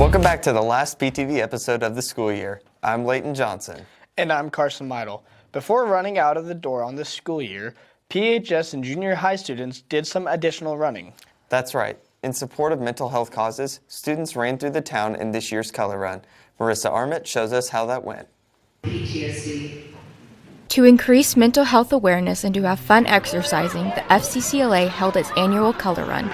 Welcome back to the last PTV episode of the school year. I'm Leighton Johnson. And I'm Carson Meidel. Before running out of the door on this school year, PHS and junior high students did some additional running. That's right. In support of mental health causes, students ran through the town in this year's Color Run. Marissa Armitt shows us how that went. PTSD. To increase mental health awareness and to have fun exercising, the FCCLA held its annual Color Run.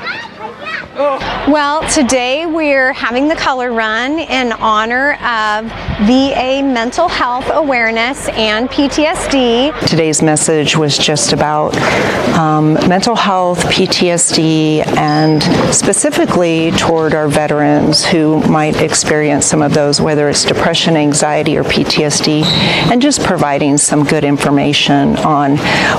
Well, today we're having the Color Run in honor of VA mental health awareness and PTSD. Today's message was just about mental health, PTSD, and specifically toward our veterans who might experience some of those, whether it's depression, anxiety, or PTSD, and just providing some good information on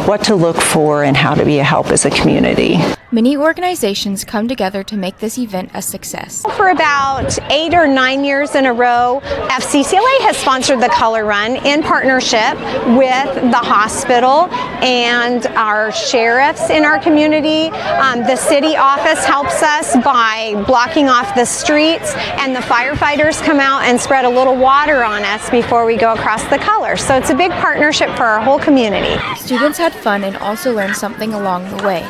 what to look for and how to be a help as a community. Many organizations come together to make this event a success. For about 8 or 9 years in a row, FCCLA has sponsored the Color Run in partnership with the hospital and our sheriffs in our community. The city office helps us by blocking off the streets, and the firefighters come out and spread a little water on us before we go across the color. So it's a big partnership for our whole community. Students had fun and also learned something along the way.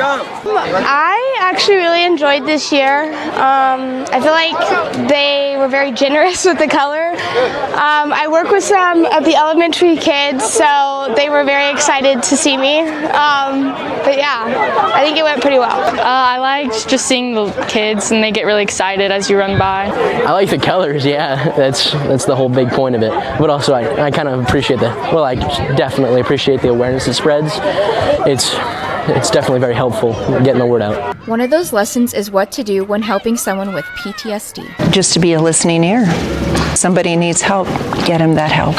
I actually really enjoyed this year. I feel like they were very generous with the color. I work with some of the elementary kids, so they were very excited to see me. But yeah, I think it went pretty well. I liked just seeing the kids, and they get really excited as you run by. I like the colors, yeah. That's the whole big point of it. But also, I kind of appreciate I definitely appreciate the awareness it spreads. It's definitely very helpful getting the word out. One of those lessons is what to do when helping someone with PTSD. Just to be a listening ear. Somebody needs help, get them that help.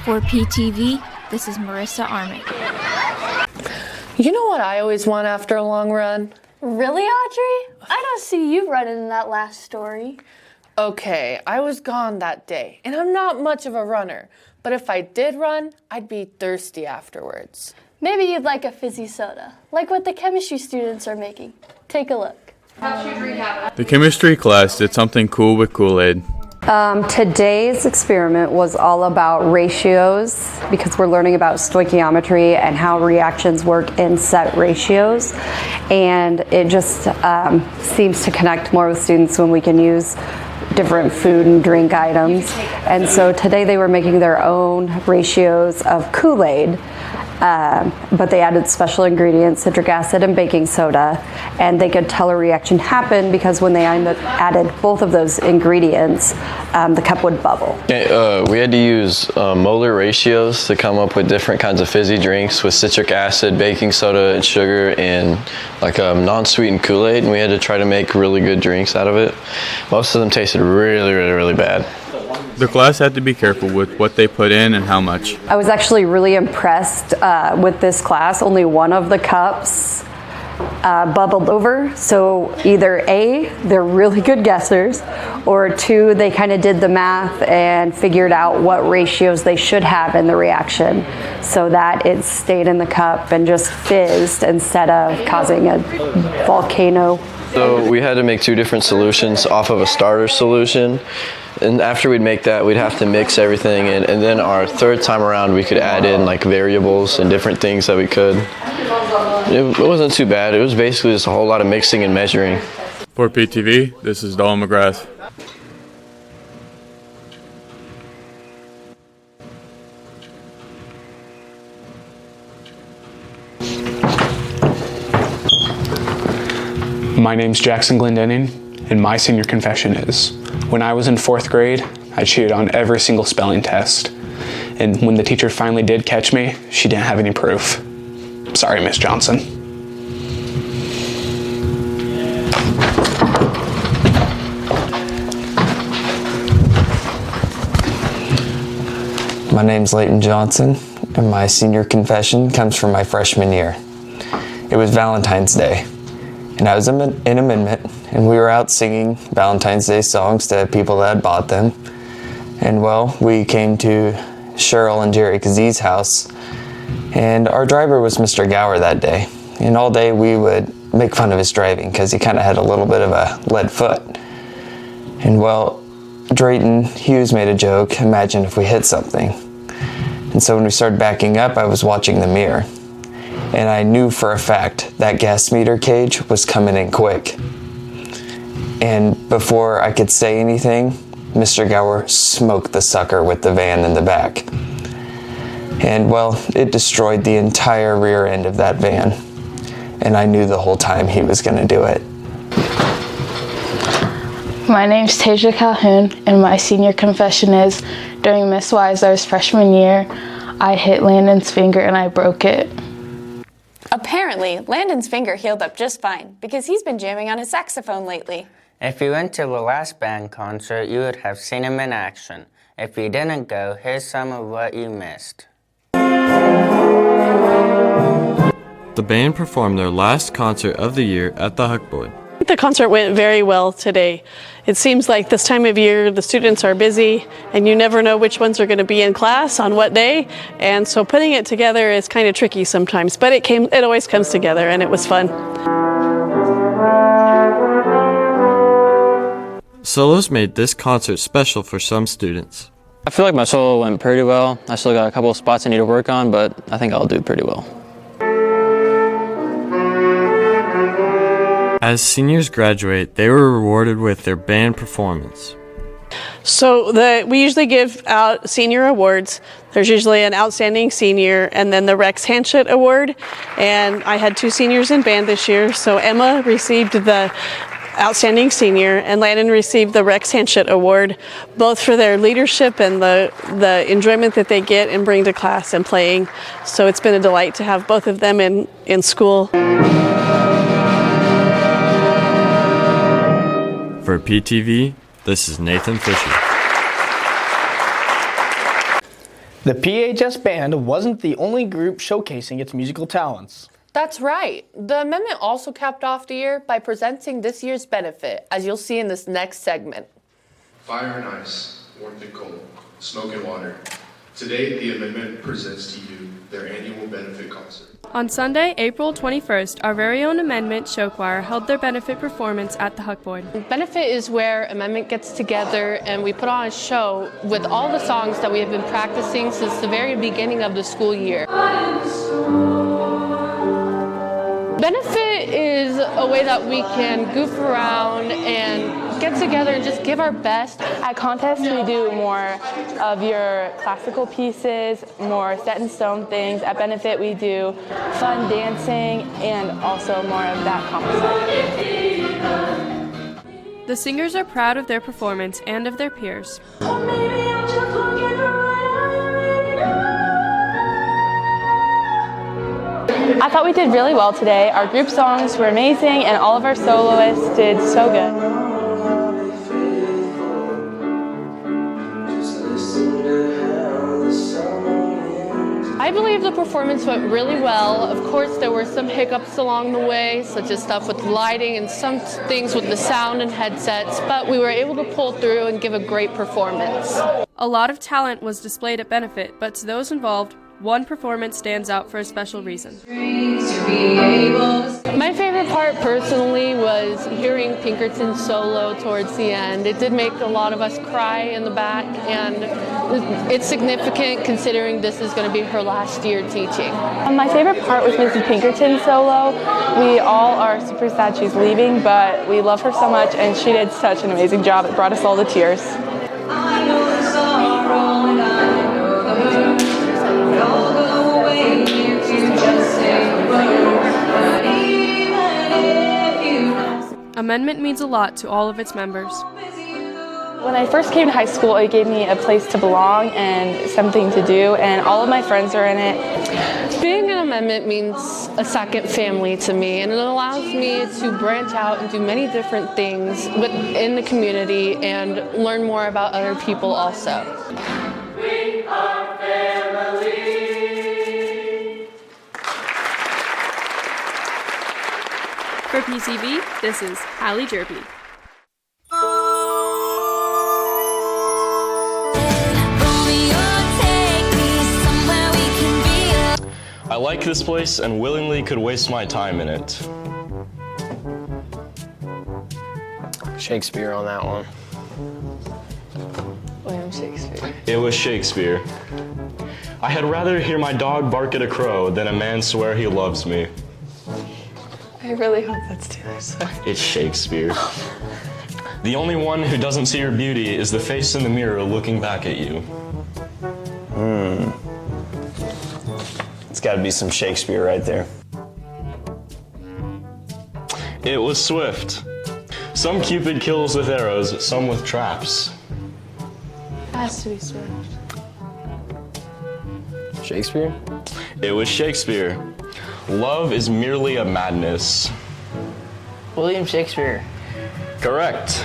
For PTV, this is Marissa Armitt. You know what I always want after a long run? Really, Audrey? I don't see you running in that last story. Okay, I was gone that day, and I'm not much of a runner, but if I did run, I'd be thirsty afterwards. Maybe you'd like a fizzy soda, like what the chemistry students are making. Take a look. The chemistry class did something cool with Kool-Aid. Today's experiment was all about ratios, because we're learning about stoichiometry and how reactions work in set ratios. And it just seems to connect more with students when we can use different food and drink items. And so today they were making their own ratios of Kool-Aid. But they added special ingredients, citric acid and baking soda, and they could tell a reaction happen because when they added both of those ingredients, the cup would bubble. We had to use molar ratios to come up with different kinds of fizzy drinks with citric acid, baking soda, and sugar, and non-sweetened Kool-Aid, and we had to try to make really good drinks out of it. Most of them tasted really, really, really bad. The class had to be careful with what they put in and how much. I was actually really impressed with this class. Only one of the cups bubbled over. So either A, they're really good guessers, or 2, they kind of did the math and figured out what ratios they should have in the reaction so that it stayed in the cup and just fizzed instead of causing a volcano. So we had to make 2 different solutions off of a starter solution. And after we'd make that, we'd have to mix everything in, and then our third time around we could add in variables and different things that we could. It wasn't too bad. It was basically just a whole lot of mixing and measuring. For PTV, this is Dahl McGrath. My name's Jackson Glendening, and my senior confession is, when I was in 4th grade, I cheated on every single spelling test. And when the teacher finally did catch me, she didn't have any proof. Sorry, Miss Johnson. My name's Leighton Johnson, and my senior confession comes from my freshman year. It was Valentine's Day, and I was in amendment, and we were out singing Valentine's Day songs to people that had bought them. And well, we came to Cheryl and Jerry Kazie's house, and our driver was Mr. Gower that day. And all day we would make fun of his driving because he kind of had a little bit of a lead foot. And well, Drayton Hughes made a joke, imagine if we hit something. And so when we started backing up, I was watching the mirror. And I knew for a fact that gas meter cage was coming in quick. And before I could say anything, Mr. Gower smoked the sucker with the van in the back. And well, it destroyed the entire rear end of that van. And I knew the whole time he was gonna do it. My name's Tasia Calhoun, and my senior confession is, during Miss Weiser's freshman year, I hit Landon's finger and I broke it. Apparently, Landon's finger healed up just fine because he's been jamming on his saxophone lately. If you went to the last band concert, you would have seen him in action. If you didn't go, here's some of what you missed. The band performed their last concert of the year at the Huckboard. The concert went very well today. It seems like this time of year the students are busy and you never know which ones are going to be in class on what day, and so putting it together is kind of tricky sometimes, but it always comes together and it was fun. Solos made this concert special for some students. I feel like my solo went pretty well. I still got a couple of spots I need to work on, but I think I'll do pretty well. As seniors graduate, they were rewarded with their band performance. So we usually give out senior awards. There's usually an outstanding senior and then the Rex Hanchett Award. And I had 2 seniors in band this year. So Emma received the outstanding senior and Landon received the Rex Hanchett Award, both for their leadership and the enjoyment that they get and bring to class and playing. So it's been a delight to have both of them in school. For PTV, this is Nathan Fisher. The PHS Band wasn't the only group showcasing its musical talents. That's right. The amendment also capped off the year by presenting this year's benefit, as you'll see in this next segment. Fire and ice, warmth and cold, smoke and water. Today, the amendment presents to you their annual benefit concert. On Sunday, April 21st, our very own Amendment Show Choir held their benefit performance at the Huckboard. Benefit is where Amendment gets together and we put on a show with all the songs that we have been practicing since the very beginning of the school year. Benefit is a way that we can goof around and get together and just give our best. At contests, we do more of your classical pieces, more set in stone things. At Benefit, we do fun dancing and also more of that composite. The singers are proud of their performance and of their peers. I thought we did really well today. Our group songs were amazing and all of our soloists did so good. I believe the performance went really well. Of course, there were some hiccups along the way, such as stuff with lighting and some things with the sound and headsets, but we were able to pull through and give a great performance. A lot of talent was displayed at Benefit, but to those involved, one performance stands out for a special reason. My favorite part personally was hearing Pinkerton's solo towards the end. It did make a lot of us cry in the back, and it's significant considering this is going to be her last year teaching. My favorite part was Mrs. Pinkerton's solo. We all are super sad she's leaving, but we love her so much and she did such an amazing job. It brought us all to tears. Amendment means a lot to all of its members. When I first came to high school, it gave me a place to belong and something to do, and all of my friends are in it. Being an amendment means a second family to me, and it allows me to branch out and do many different things within the community and learn more about other people also. We are family. For PTV, this is Hallie Jerby. I like this place and willingly could waste my time in it. Shakespeare on that one. William Shakespeare. It was Shakespeare. I had rather hear my dog bark at a crow than a man swear he loves me. I really hope that's Taylor Swift. It's Shakespeare. The only one who doesn't see your beauty is the face in the mirror looking back at you. It's got to be some Shakespeare right there. It was Swift. Some Cupid kills with arrows, some with traps. Has to be Swift. Shakespeare? It was Shakespeare. Love is merely a madness. William Shakespeare. Correct.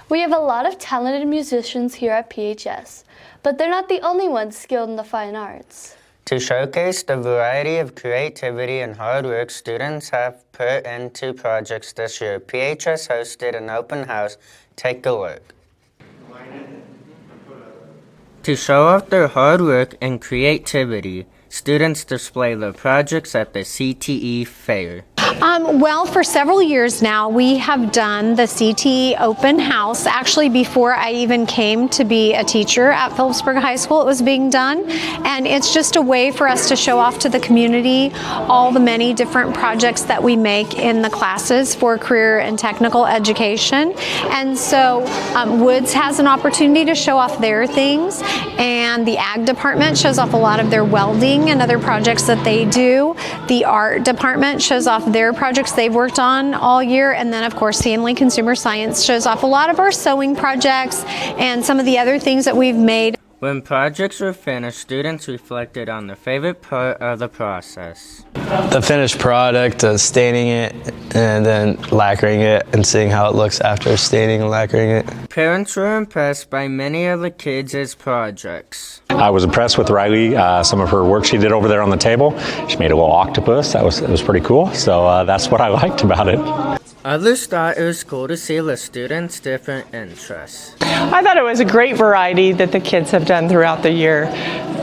We have a lot of talented musicians here at PHS, but they're not the only ones skilled in the fine arts. To showcase the variety of creativity and hard work students have put into projects this year, PHS hosted an open house. Take a look. To show off their hard work and creativity, students display their projects at the CTE Fair. Well, for several years now, we have done the CTE Open House. Actually, before I even came to be a teacher at Phillipsburg High School, it was being done. And it's just a way for us to show off to the community all the many different projects that we make in the classes for career and technical education. And so Woods has an opportunity to show off their things, and the Ag department shows off a lot of their welding and other projects that they do. The Art department shows off their projects they've worked on all year, and then of course Hanley Consumer Science shows off a lot of our sewing projects and some of the other things that we've made. When projects were finished, students reflected on their favorite part of the process. The finished product, staining it and then lacquering it and seeing how it looks after staining and lacquering it. Parents were impressed by many of the kids' projects. I was impressed with Riley, some of her work she did over there on the table. She made a little octopus. It was pretty cool. So that's what I liked about it. Others thought it was cool to see the students' different interests. I thought it was a great variety that the kids have done throughout the year,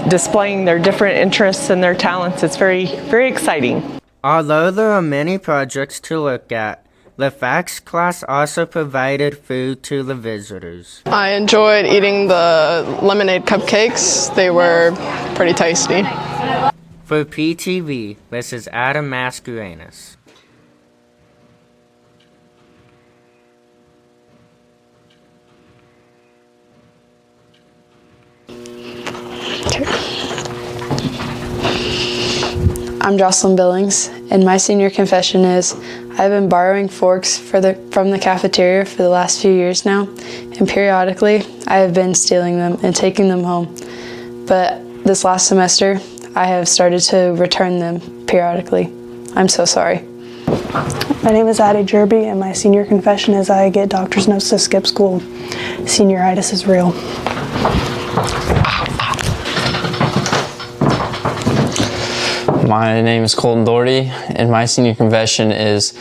displaying their different interests and their talents. It's very, very exciting. Although there are many projects to look at, the FACS class also provided food to the visitors. I enjoyed eating the lemonade cupcakes. They were pretty tasty. For PTV, this is Adam Mascarenas. I'm Jocelyn Billings, and my senior confession is I've been borrowing forks from the cafeteria for the last few years now, and periodically I have been stealing them and taking them home. But this last semester, I have started to return them periodically. I'm so sorry. My name is Addie Jerby, and my senior confession is I get doctor's notes to skip school. Senioritis is real. My name is Colton Doherty, and my senior confession is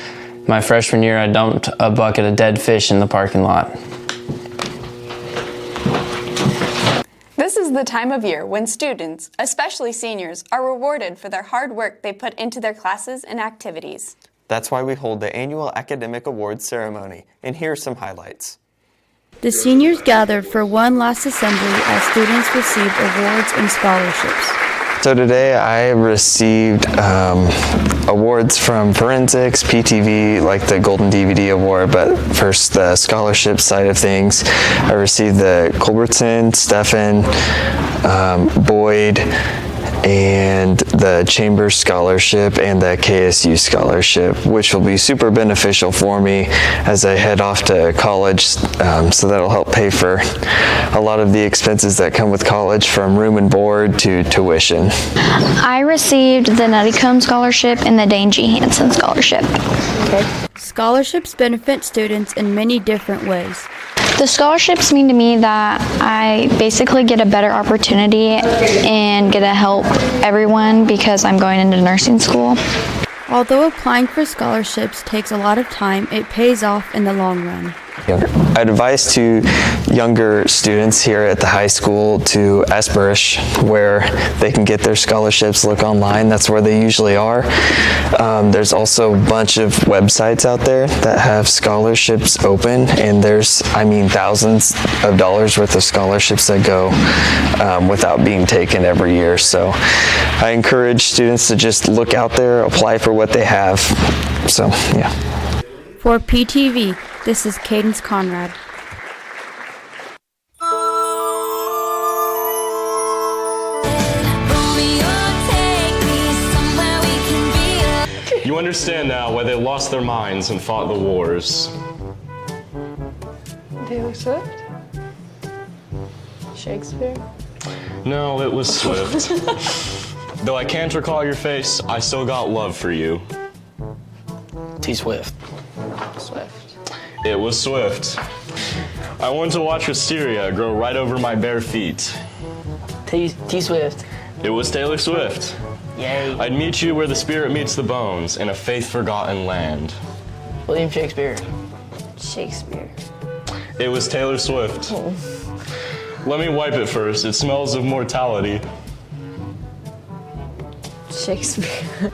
my freshman year I dumped a bucket of dead fish in the parking lot. This is the time of year when students, especially seniors, are rewarded for their hard work they put into their classes and activities. That's why we hold the annual Academic Awards ceremony, and here are some highlights. The seniors gathered for one last assembly as students received awards and scholarships. So today I received awards from Forensics, PTV, like the Golden DVD Award, but first the scholarship side of things. I received the Culbertson, Stephan, Boyd, and the Chambers Scholarship and the KSU Scholarship, which will be super beneficial for me as I head off to college, so that'll help pay for a lot of the expenses that come with college, from room and board to tuition. I received the Nuttycombe Scholarship and the Dane G. Hansen Scholarship. Scholarships benefit students in many different ways. The scholarships mean to me that I basically get a better opportunity and get to help everyone because I'm going into nursing school. Although applying for scholarships takes a lot of time, it pays off in the long run. I'd advise to younger students here at the high school to ask Burish where they can get their scholarships. Look online, that's where they usually are. There's also a bunch of websites out there that have scholarships open, and there's, thousands of dollars worth of scholarships that go without being taken every year. So I encourage students to just look out there, apply for what they have. So, yeah. For PTV, this is Cadence Conrad. You understand now why they lost their minds and fought the wars. Taylor Swift? Shakespeare? No, it was Swift. Though I can't recall your face, I still got love for you. T Swift. Swift. It was Swift. I want to watch wisteria grow right over my bare feet. T Swift. It was Taylor Swift. Yay. I'd meet you where the spirit meets the bones in a faith-forgotten land. William Shakespeare. Shakespeare. It was Taylor Swift. Oh. Let me wipe it first. It smells of mortality. Shakespeare.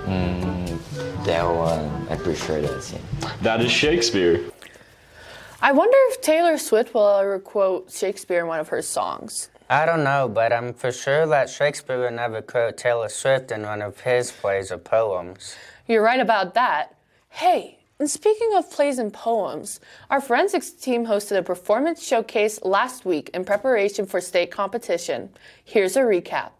That one, I'm pretty sure that's him. That is Shakespeare. I wonder if Taylor Swift will ever quote Shakespeare in one of her songs. I don't know, but I'm for sure that Shakespeare would never quote Taylor Swift in one of his plays or poems. You're right about that. Hey, and speaking of plays and poems, our forensics team hosted a performance showcase last week in preparation for state competition. Here's a recap.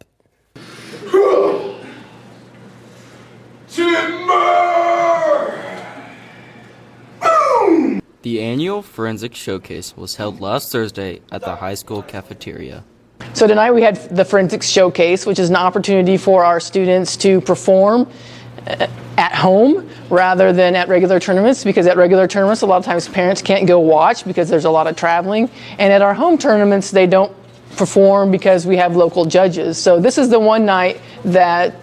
The annual Forensic Showcase was held last Thursday at the high school cafeteria. So tonight we had the Forensics Showcase, which is an opportunity for our students to perform at home rather than at regular tournaments, because at regular tournaments a lot of times parents can't go watch because there's a lot of traveling, and at our home tournaments they don't perform because we have local judges. So this is the one night that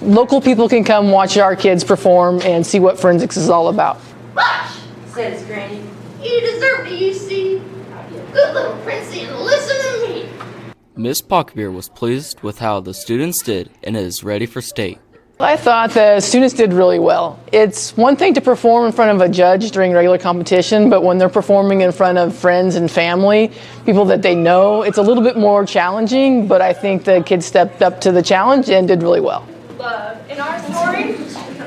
local people can come watch our kids perform and see what forensics is all about. Watch, says Granny. You deserve to, you see. Good little Princey, and listen to me. Miss Pockbeer was pleased with how the students did and is ready for state. I thought the students did really well. It's one thing to perform in front of a judge during regular competition, but when they're performing in front of friends and family, people that they know, it's a little bit more challenging, but I think the kids stepped up to the challenge and did really well. In our story,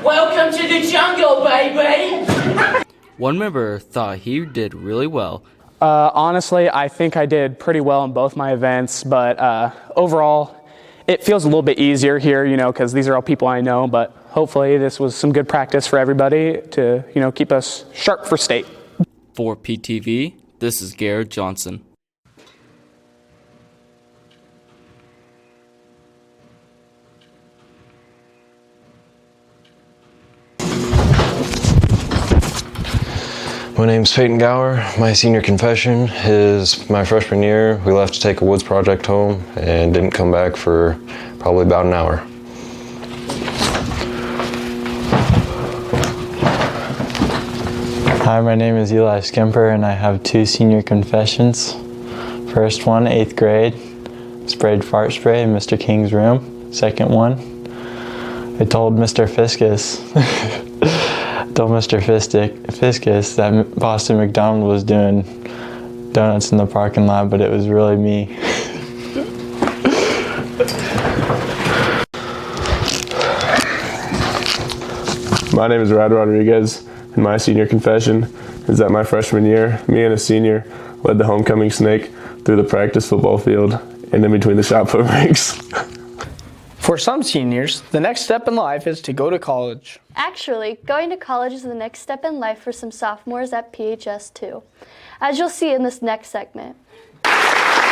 welcome to the jungle, baby. One member thought he did really well. Honestly, I think I did pretty well in both my events, but overall, it feels a little bit easier here, because these are all people I know, but hopefully this was some good practice for everybody to, keep us sharp for state. For PTV, this is Garrett Johnson. My name's Peyton Gower. My senior confession is my freshman year. We left to take a woods project home and didn't come back for probably about an hour. Hi, my name is Eli Skemper and I have two senior confessions. First one, 8th grade, sprayed fart spray in Mr. King's room. Second one, I told Mr. Fiscus that Boston McDonald was doing donuts in the parking lot, but it was really me. My name is Rod Rodriguez, and my senior confession is that my freshman year, me and a senior led the homecoming snake through the practice football field and in between the shot put rinks. For some seniors, the next step in life is to go to college. Actually, going to college is the next step in life for some sophomores at PHS too, as you'll see in this next segment.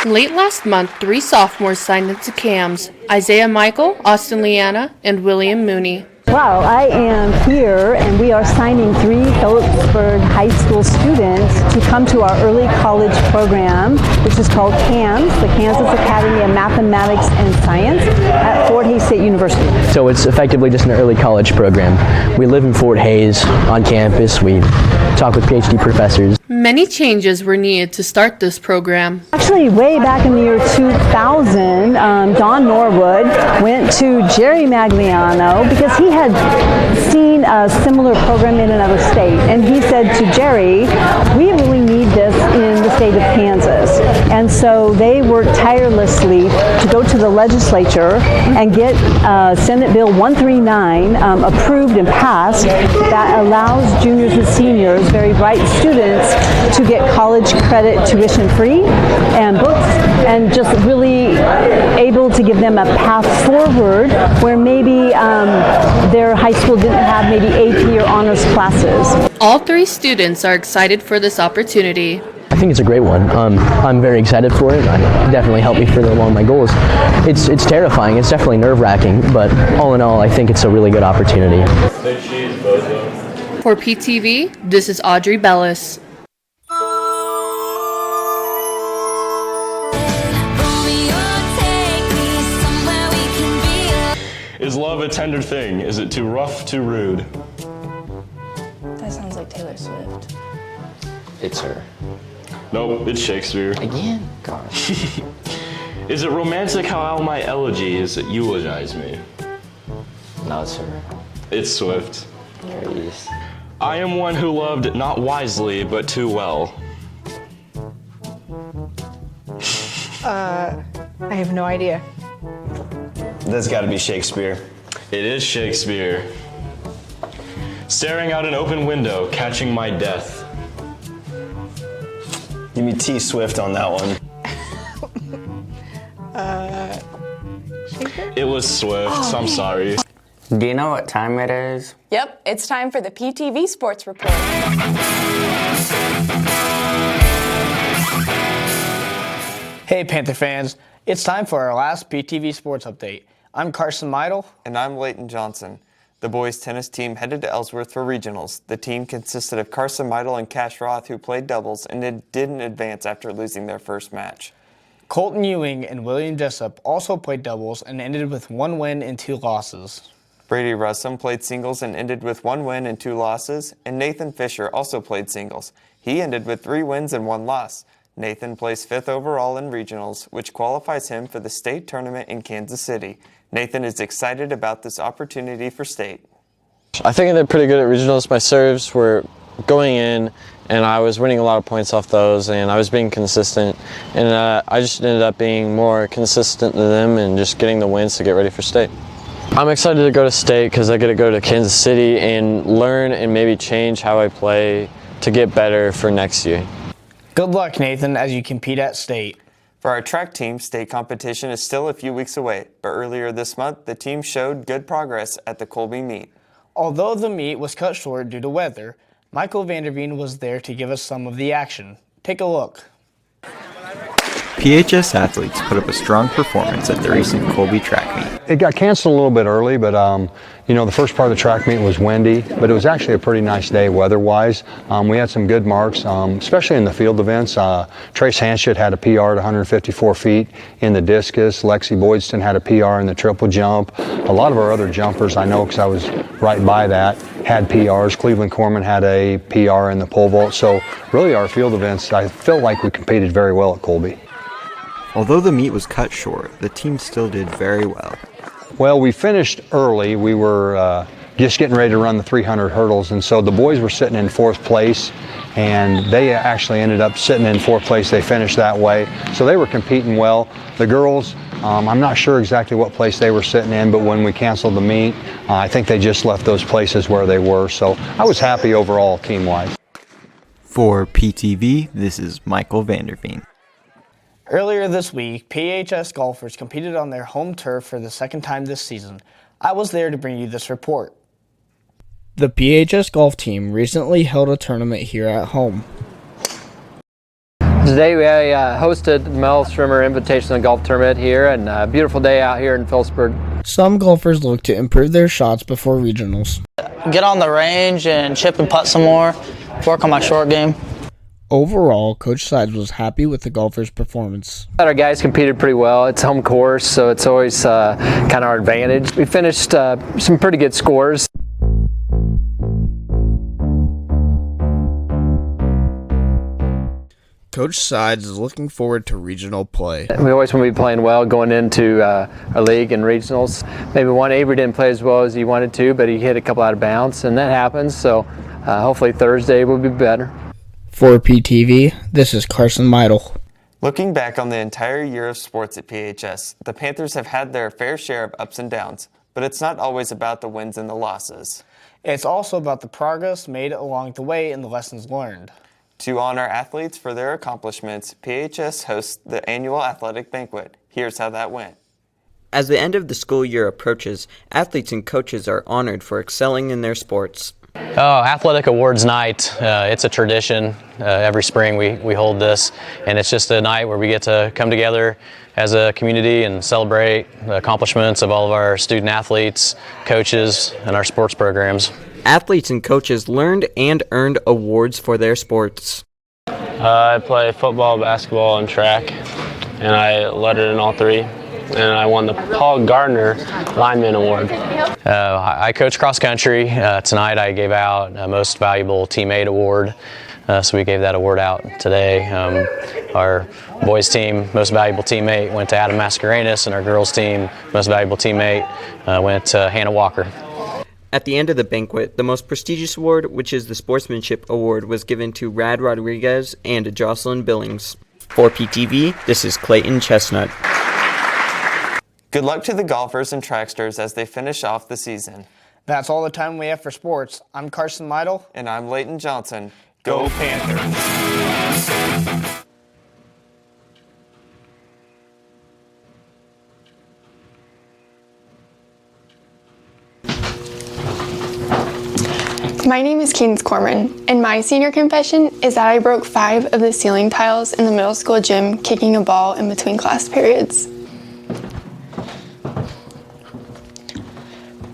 Late last month, 3 sophomores signed into CAMS: Isaiah Michael, Austin Leanna, and William Mooney. Wow, I am here and we are signing 3 Phillipsburg High School students to come to our early college program, which is called CAMS, the Kansas Academy of Mathematics and Science at Fort Hays State University. So it's effectively just an early college program. We live in Fort Hays on campus. We talk with PhD professors. Many changes were needed to start this program. Actually, way back in the year 2000, Don Norwood went to Jerry Magliano because he had seen a similar program in another state. And he said to Jerry, we really need this in the state of Kansas. And so they worked tirelessly to go to the legislature and get Senate Bill 139 approved and passed that allows juniors and seniors, very bright students, to get college credit tuition free and books, and just really able to give them a path forward where maybe their high school didn't have maybe AP or honors classes. All 3 students are excited for this opportunity. I think it's a great one. I'm very excited for it. It definitely helped me further along my goals. It's terrifying. It's definitely nerve-wracking, but all in all, I think it's a really good opportunity. For PTV, this is Audrey Bellis. Is love a tender thing? Is it too rough, too rude? That sounds like Taylor Swift. It's her. Nope, it's Shakespeare. Again? Gosh. Is it romantic how all my elegies eulogize me? No, it's her. It's Swift. Curious. I am one who loved not wisely, but too well. I have no idea. That's gotta be Shakespeare. It is Shakespeare. Staring out an open window, catching my death. Give me T Swift on that one. Shakespeare? It was Swift, so I'm sorry. Do you know what time it is? Yep, it's time for the PTV Sports Report. Hey Panther fans, it's time for our last PTV Sports Update. I'm Carson Meidel. And I'm Leighton Johnson. The boys tennis team headed to Ellsworth for regionals. The team consisted of Carson Meidel and Cash Roth, who played doubles and didn't advance after losing their first match. Colton Ewing and William Jessup also played doubles and ended with 1 win and 2 losses. Brady Russum played singles and ended with 1 win and 2 losses, and Nathan Fisher also played singles. He ended with 3 wins and 1 loss. Nathan placed 5th overall in regionals, which qualifies him for the state tournament in Kansas City. Nathan is excited about this opportunity for state. I think I did pretty good at regionals. My serves were going in, and I was winning a lot of points off those, and I was being consistent. And I just ended up being more consistent than them and just getting the wins to get ready for state. I'm excited to go to state because I get to go to Kansas City and learn and maybe change how I play to get better for next year. Good luck, Nathan, as you compete at state. For our track team, state competition is still a few weeks away, but earlier this month, the team showed good progress at the Colby meet. Although the meet was cut short due to weather, Michael Vanderveen was there to give us some of the action. Take a look. PHS athletes put up a strong performance at the recent Colby track meet. It got canceled a little bit early, but the first part of the track meet was windy, but it was actually a pretty nice day weather-wise. We had some good marks, especially in the field events. Trace Hanshett had a PR at 154 feet in the discus. Lexi Boydston had a PR in the triple jump. A lot of our other jumpers, I know because I was right by that, had PRs. Cleveland Corman had a PR in the pole vault. So really our field events, I feel like we competed very well at Colby. Although the meet was cut short, the team still did very well. Well, we finished early. We were just getting ready to run the 300 hurdles, and so the boys were sitting in 4th place, and they actually ended up sitting in 4th place. They finished that way, so they were competing well. The girls, I'm not sure exactly what place they were sitting in, but when we canceled the meet, I think they just left those places where they were, so I was happy overall team-wise. For PTV, this is Michael Vanderveen. Earlier this week, PHS golfers competed on their home turf for the second time this season. I was there to bring you this report. The PHS golf team recently held a tournament here at home. Today we hosted the Mel Strimmer Invitational Golf Tournament here, and a beautiful day out here in Phillipsburg. Some golfers look to improve their shots before regionals. Get on the range and chip and putt some more, work on my short game. Overall, Coach Sides was happy with the golfers' performance. Our guys competed pretty well. It's home course, so it's always kind of our advantage. We finished some pretty good scores. Coach Sides is looking forward to regional play. We always want to be playing well going into our league and regionals. Maybe Avery didn't play as well as he wanted to, but he hit a couple out of bounds, and that happens. So hopefully Thursday will be better. For PTV, this is Carson Meidel. Looking back on the entire year of sports at PHS, the Panthers have had their fair share of ups and downs, but it's not always about the wins and the losses. It's also about the progress made along the way and the lessons learned. To honor athletes for their accomplishments, PHS hosts the annual athletic banquet. Here's how that went. As the end of the school year approaches, athletes and coaches are honored for excelling in their sports. Oh, Athletic Awards Night. It's a tradition. Every spring we hold this, and it's just a night where we get to come together as a community and celebrate the accomplishments of all of our student athletes, coaches, and our sports programs. Athletes and coaches learned and earned awards for their sports. I play football, basketball, and track, and I lettered in all three. And I won the Paul Gardner Lineman Award. I coach cross country. Tonight I gave out a Most Valuable Teammate Award. So we gave that award out today. Our boys team, Most Valuable Teammate, went to Adam Mascarenas, and our girls team, Most Valuable Teammate, went to Hannah Walker. At the end of the banquet, the most prestigious award, which is the Sportsmanship Award, was given to Rad Rodriguez and Jocelyn Billings. For PTV, this is Clayton Chestnut. Good luck to the golfers and tracksters as they finish off the season. That's all the time we have for sports. I'm Carson Meidel. And I'm Leighton Johnson. Go Panthers! My name is Cadence Corman, and my senior confession is that I broke 5 of the ceiling tiles in the middle school gym kicking a ball in between class periods.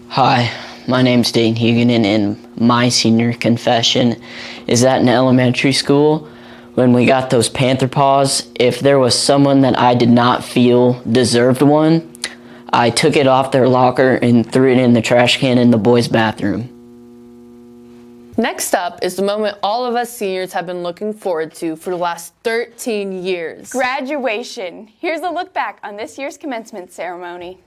Hi, my name's Dane Huguenin, and my senior confession is that in elementary school, when we got those panther paws, if there was someone that I did not feel deserved one, I took it off their locker and threw it in the trash can in the boys' bathroom. Next up is the moment all of us seniors have been looking forward to for the last 13 years. Graduation. Here's a look back on this year's commencement ceremony.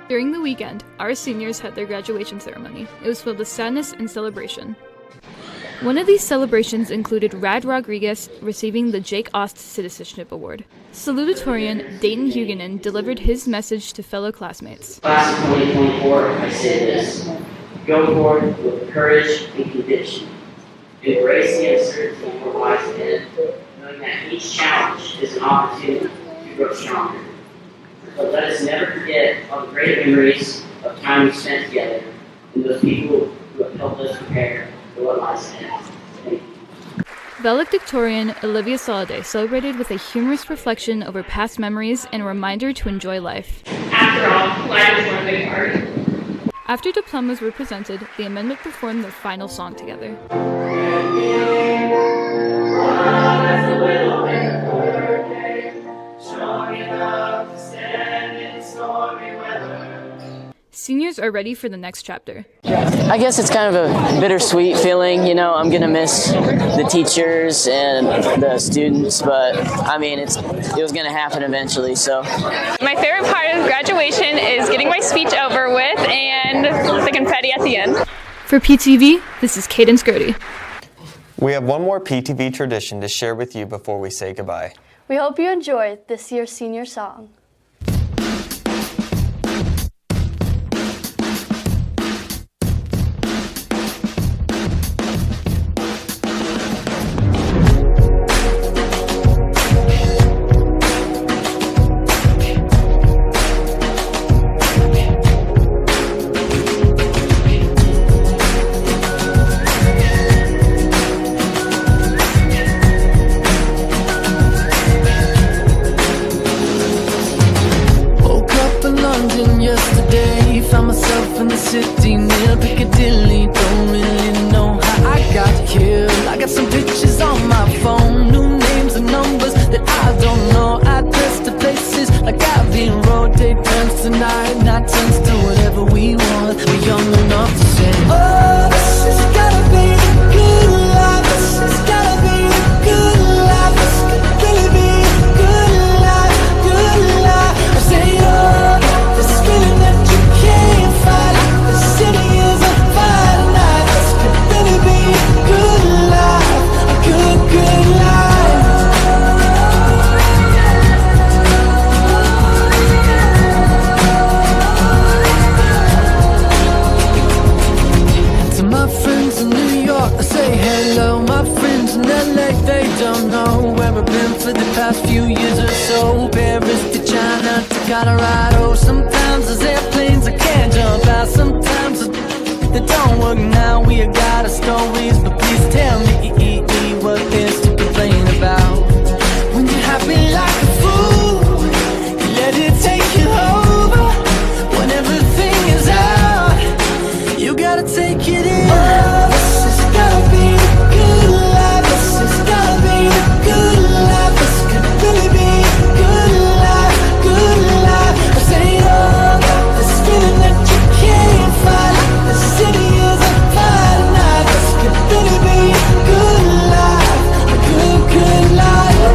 During the weekend, our seniors had their graduation ceremony. It was filled with sadness and celebration. One of these celebrations included Rad Rodriguez receiving the Jake Ost Citizenship Award. Salutatorian Dayton Huguenin delivered his message to fellow classmates. Class of 2024, I say this: go forward with courage and conviction. Embrace the uncertainty for lies ahead, knowing that each challenge is an opportunity to grow stronger. But let us never forget all the great memories of time we spent together and those people who have helped us prepare for what lies ahead. Thank you. Valedictorian Olivia Soliday celebrated with a humorous reflection over past memories and a reminder to enjoy life. After all, life is one big party. After diplomas were presented, the amendment performed their final song together. Seniors are ready for the next chapter. I guess it's kind of a bittersweet feeling, you know. I'm gonna miss the teachers and the students, but I mean, it was gonna happen eventually, so. My favorite part of graduation is getting my speech over with and the confetti at the end. For PTV, this is Cadence Grody. We have one more PTV tradition to share with you before we say goodbye. We hope you enjoyed this year's senior song. don't know where I've been for the past few years or so. Paris to China to Colorado. Sometimes there's airplanes I can't jump out. Sometimes they don't work now. We got our stories, but please tell me what there's to complain about. When you're happy like a fool, you let it take you over. When everything is out, you gotta take it in. Oh, this has gotta be the good life. This has gotta be the good life. This could really be the good life, good life. I say, oh, this feeling that you can't fight. The city is on fire tonight. This could really be a good life, a good, good life.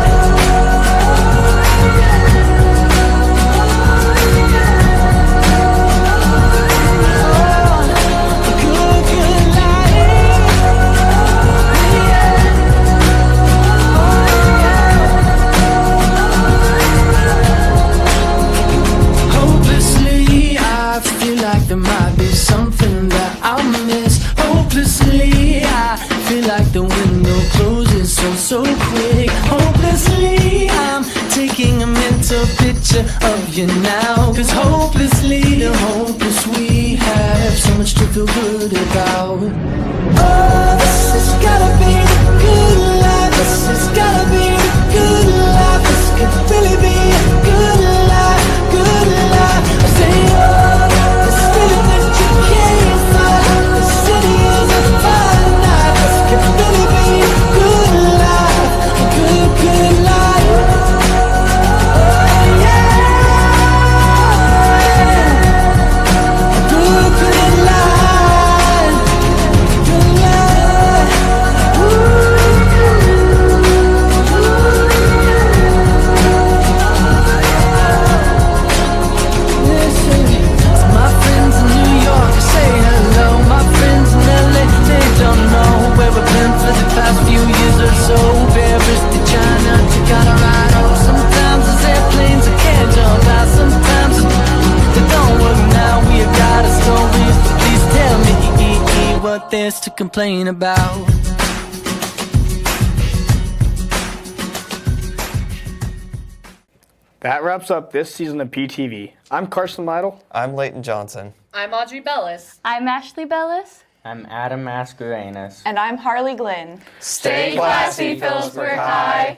Hopelessly, I feel like there might be something that I'll miss. Hopelessly, I feel like the window closes so quick. Hopelessly, I'm taking a mental picture of you now. Cause hopelessly, the hopeless we have so much to feel good about. Oh, this has gotta be the good life. This has gotta be the good life. This could really be a good life, good life. I say, oh, this feeling that you can't fight. The city is on fire tonight. This could really be a good life, a good, good life. Oh, yeah. A good, good life. Good life. Listen, to my friends in New York, I say hello. My friends in LA, they don't know where I've been for the past few years or so. Paris to China to Colorado. Sometimes there's airplanes I can't jump out. Sometimes they don't work now. We got our stories, but please tell me what there's to complain about. That wraps up this season of PTV. I'm Carson Lytle. I'm Leighton Johnson. I'm Audrey Bellis. I'm Ashley Bellis. I'm Adam Mascarenas. And I'm Harley Glenn. Stay classy, Phillipsburg High.